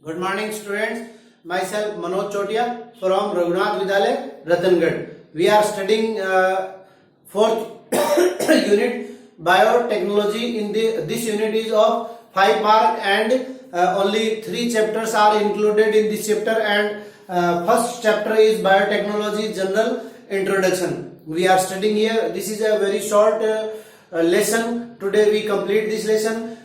Good morning, students. Myself Manoj Chotia from Raghunath Vidyalaya, Ratangad. We are studying fourth unit biotechnology. In this unit is of 5 mark and only 3 chapters are included in this chapter. And first chapter is biotechnology general introduction. We are studying here. This is a very short lesson. Today we complete this lesson.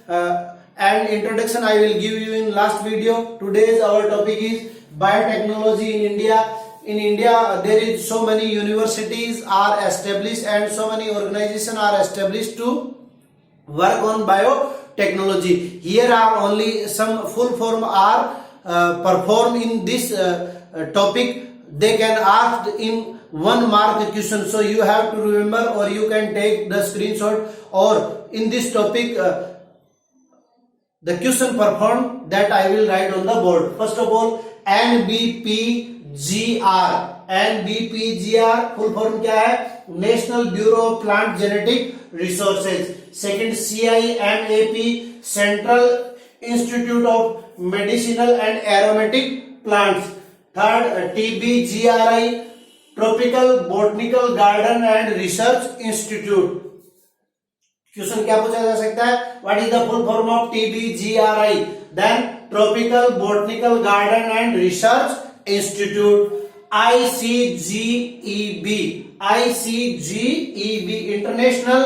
And introduction I will give you in last video. Today's our topic is biotechnology in India. In India there is so many universities are established and so many organizations are established to work on biotechnology. Here are only some full form are performed in this topic. They can ask in 1 mark question, so you have to remember, or you can take the screenshot, or in this topic the question performed that I will write on the board. First of all, NBPGR full form क्या है? National Bureau of Plant Genetic Resources. Second, CIMAP, Central Institute of Medicinal and Aromatic Plants. Third, TBGRI, Tropical Botanical Garden and Research Institute. Question क्या पूछा जा सकता है? What is the full form of TBGRI? Then tropical botanical garden and research institute. ICGEB international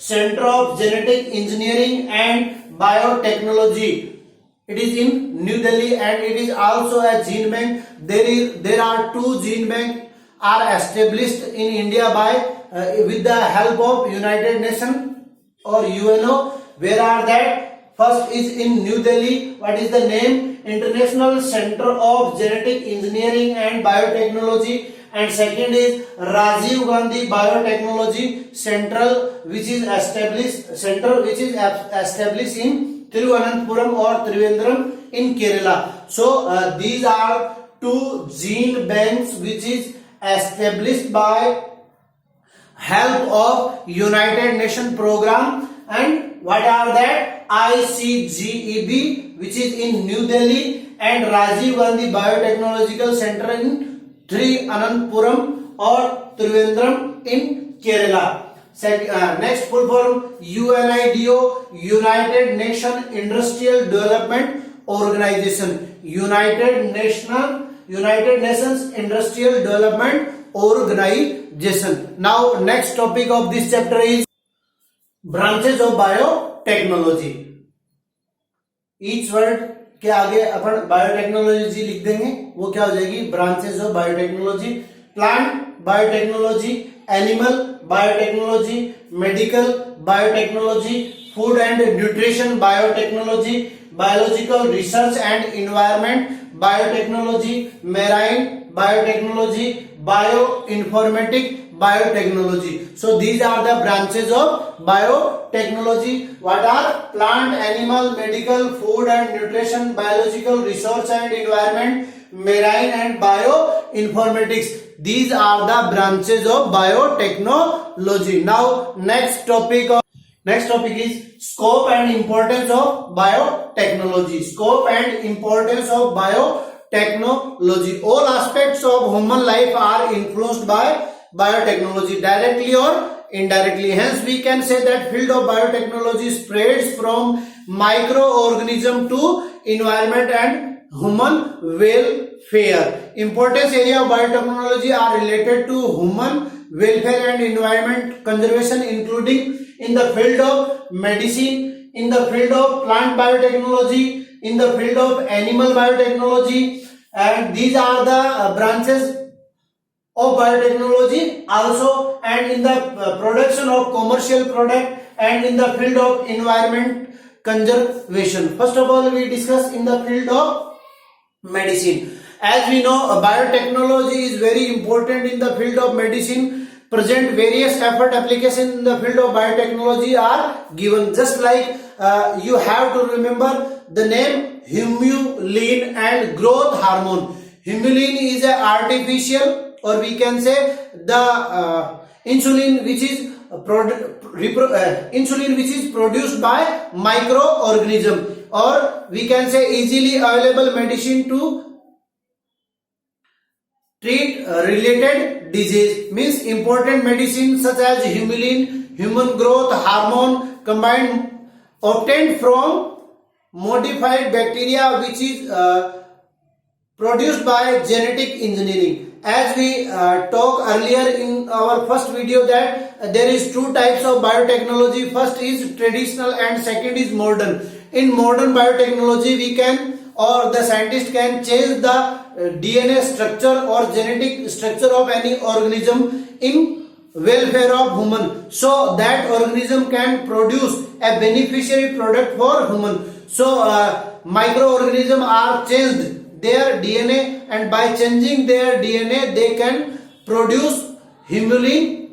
centre of genetic engineering and biotechnology. It is in New Delhi and it is also a gene bank. There are 2 gene bank are established in India by with the help of United Nations or UNO. Where are that? First is in New Delhi. What is the name? International Center of Genetic Engineering and Biotechnology. And second is Rajiv Gandhi Biotechnology Central, which is established in Thiruvananthapuram or Trivandrum in Kerala. So these are 2 gene banks which is established by help of United Nations program. And what are that? ICGEB, which is in New Delhi, and Rajiv Gandhi Biotechnological Center in Thiruvananthapuram or Trivandrum in Kerala. Next full form, UNIDO, United Nations Industrial Development Organization. United Nations Industrial Development Organization. Now next topic of this chapter is branches of biotechnology. Each word के आगे अपन biotechnology लिख देंगे, वो क्या हो जाएगी? Branches of biotechnology. Plant biotechnology, animal biotechnology, medical biotechnology, food and nutrition biotechnology, biological research and environment biotechnology, marine biotechnology, bioinformatic biotechnology. So these are the branches of biotechnology. What are? Plant, animal, medical, food and nutrition, biological research and environment, marine and bioinformatics. These are the branches of biotechnology. Now next topic is scope and importance of biotechnology. Scope and importance of biotechnology. All aspects of human life are influenced by biotechnology, directly or indirectly. Hence we can say that field of biotechnology spreads from microorganism to environment and human welfare. Importance area of biotechnology are related to human welfare and environment conservation, including in the field of medicine, in the field of plant biotechnology, in the field of animal biotechnology, and these are the branches of biotechnology also, and in the production of commercial product, and in the field of environment conservation. First of all, we discuss in the field of medicine. As we know, biotechnology is very important in the field of medicine. Present various effort applications in the field of biotechnology are given. Just like you have to remember the name Humulin and growth hormone. Humulin is an artificial, or we can say the insulin which is produced by microorganism. or we can say easily available medicine to treat related disease, means important medicine such as humulin, human growth hormone combined obtained from modified bacteria which is produced by genetic engineering. As we talked earlier in our first video that there is two types of biotechnology. First is traditional and second is modern. In modern biotechnology we can, or the scientist can change the DNA structure or genetic structure of any organism in welfare of human, so that organism can produce a beneficiary product for human. So microorganisms are changed their DNA, and by changing their DNA they can produce humulin.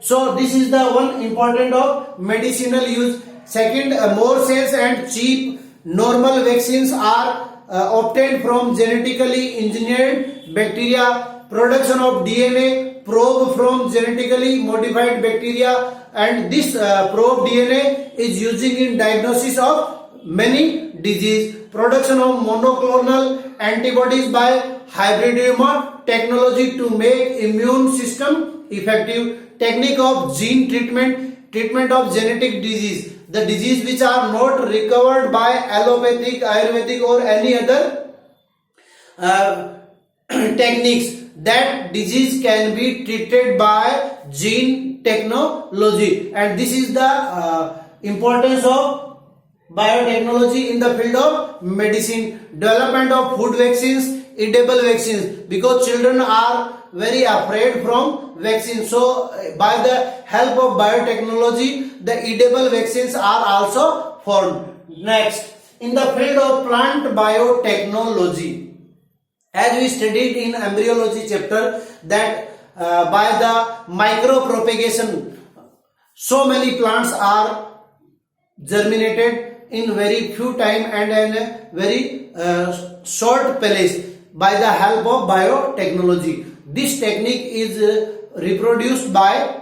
So this is the one important of medicinal use. Second, more safe and cheap normal vaccines are obtained from genetically engineered bacteria. Production of DNA probe from genetically modified bacteria, and this probe DNA is using in diagnosis of many disease. Production of monoclonal antibodies by hybridoma technology to make immune system effective. Technique of gene treatment of genetic disease, the disease which are not recovered by allopathic, ayurvedic or any other techniques, that disease can be treated by gene technology. And this is the importance of biotechnology in the field of medicine. Development of food vaccines, edible vaccines, because children are very afraid from vaccines, so by the help of biotechnology the edible vaccines are also formed. Next, in the field of plant biotechnology, as we studied in embryology chapter that by the micropropagation so many plants are germinated in very few time and in a very short place by the help of biotechnology. This technique is reproduced by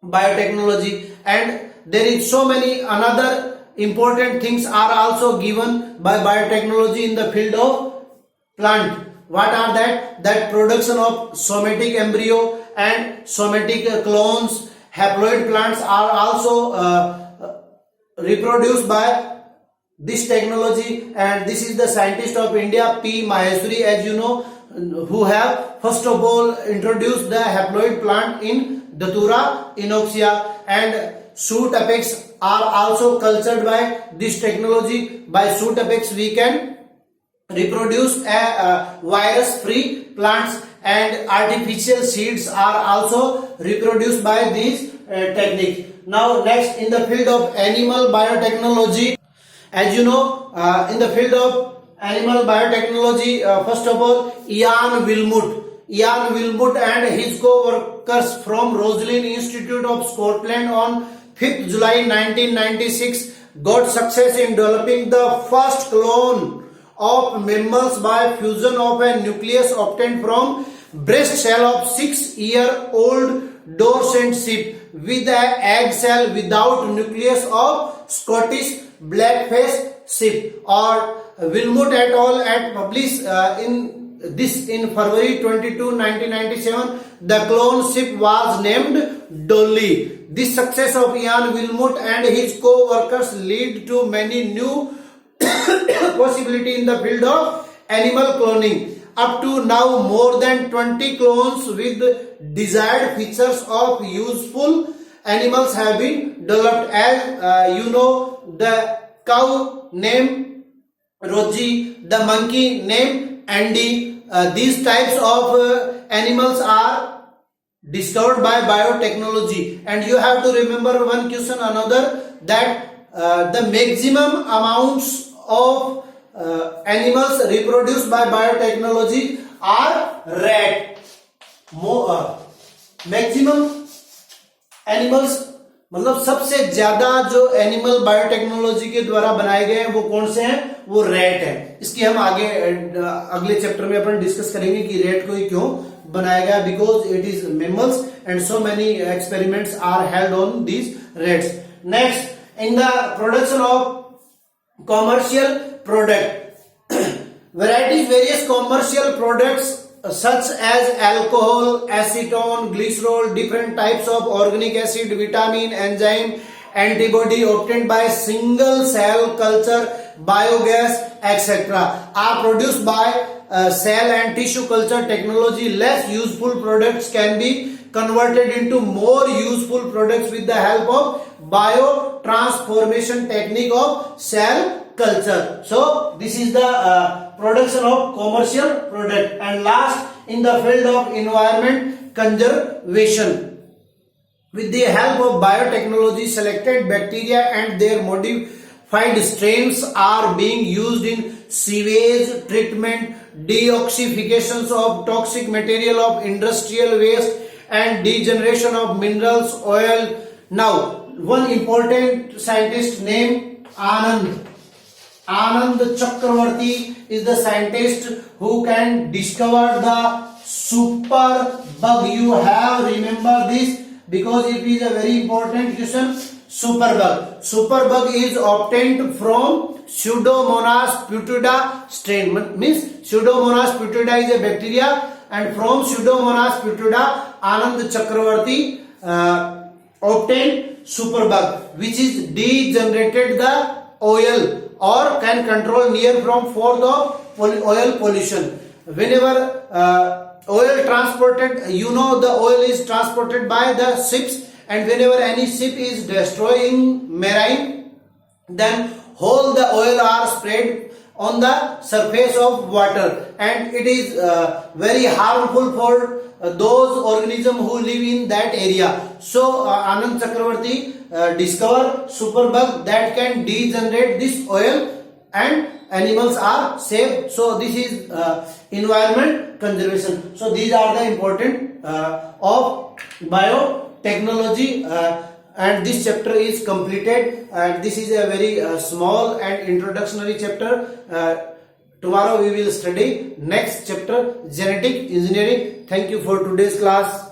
biotechnology, and there is so many another important things are also given by biotechnology in the field of plant. What are that? That production of somatic embryo and somatic clones. Haploid plants are also reproduced by this technology, and this is the scientist of India, P. Maheshwari, as you know, who have first of all introduced the haploid plant in Datura inoxia, and shoot apex are also cultured by this technology. By shoot apex we can reproduce a virus free plants, and artificial seeds are also reproduced by this technique. Now next, in the field of animal biotechnology, as you know, in the field of animal biotechnology, first of all, Ian Wilmut and his co-workers from Roslin Institute of Scotland on 5th July 1996 got success in developing the first clone of mammals by fusion of a nucleus obtained from breast cell of 6-year-old Dorset sheep with an egg cell without nucleus of Scottish blackface sheep. Or Wilmut et al. Had published in February 22, 1997. The clone sheep was named Dolly. This success of Ian Wilmut and his co-workers lead to many new possibility in the field of animal cloning. Up to now, more than 20 clones with desired features of useful animals have been developed. As you know, the cow named Rosie, the monkey named Andy. These types of animals are discovered by biotechnology. And you have to remember one question another, that the maximum amounts of animals reproduced by biotechnology are rat. Maximum animals मतलब सबसे ज्यादा जो animal biotechnology के द्वारा बनाए गए हैं वो कौन से हैं? वो रेट है. इसकी हम आगे अगले चैप्टर में अपन डिस्कस करेंगे कि रेट को ही क्यों बनाया गया, because it is mammals and so many experiments are held on these rats. Next, in the production of commercial product. Various commercial products such as alcohol, acetone, glycerol, different types of organic acid, vitamin, enzyme, antibody obtained by single cell culture, biogas, etc. are produced by cell and tissue culture technology. Less useful products can be converted into more useful products with the help of biotransformation technique of cell culture. So this is the production of commercial product. And last, in the field of environment conservation, with the help of biotechnology, selected bacteria and their modified strains are being used in sewage treatment, detoxifications of toxic material of industrial waste, and degeneration of minerals, oil. Now, one important scientist named Anand Chakravarti is the scientist who can discover the super bug. You have remember this because it is a very important question. Superbug. Superbug is obtained from Pseudomonas putida strain. Means Pseudomonas putida is a bacteria, and from Pseudomonas putida, Anand Chakravarti obtained superbug, which is degenerated the oil or can control near from fourth of oil pollution. Whenever oil transported, you know, the oil is transported by the ships, and whenever any ship is destroying marine, then whole the oil are spread on the surface of water, and it is very harmful for those organisms who live in that area. So Anand Chakravarti discovered superbug that can degenerate this oil and animals are safe. So this is environment conservation. So these are the important of biotechnology, and this chapter is completed, and this is a very small and introductory chapter. Tomorrow we will study next chapter, genetic engineering. Thank you for today's class.